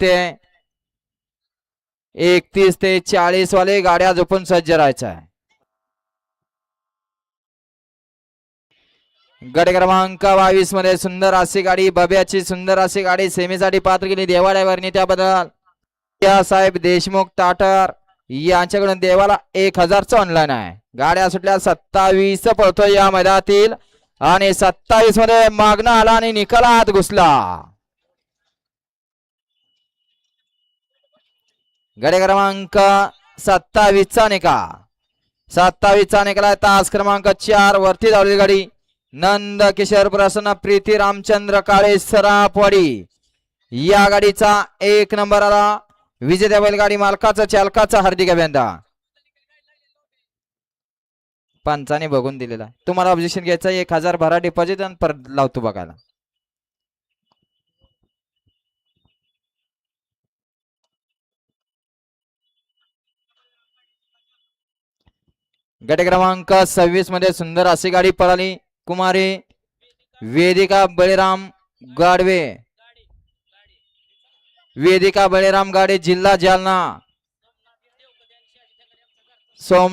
ते 31 ते 40 वाले गाड्या झोपून सज्ज राहायचं आहे. गट क्रमांक 22 मध्ये सुंदर अशी गाडी बब्याची सुंदर अशी गाडी सेमीसाठी पात्र केली देवा ड्रायव्हरने त्याबद्दल या साहेब देशमुख टाटर यांच्याकडून देवाला 1000चं ऑनलाईन आहे. गाड्या सुटल्या 27 पळतोय या मैदानातील आणि 27 मध्ये मागणं आला आणि निकाला आत घुसला. गडे क्रमांक 27 चा निकाल 27 चा निकाल तास क्रमांक 4 वरती धावलेली गाडी नंद किशोर प्रसन्न प्रीती रामचंद्र काळे सरापवाडी या गाडीचा 1 नंबर आला. विजेत्या बैलगाडी मालकाचा चालकाचा हार्दिक अभिनंदन. पंचाने बघून दिलेला. तुम्हाला ऑब्जेक्शन घ्यायचं 1000 भरा डिपॉझिट आणि परत लावतो बघायला. गट क्रमांक 26 मध्ये सुंदर अशी गाडी पळाली कुमारी वेदिका बळीराम गाडवे वेदिका बळीराम गाडे जिल्हा जालना सोम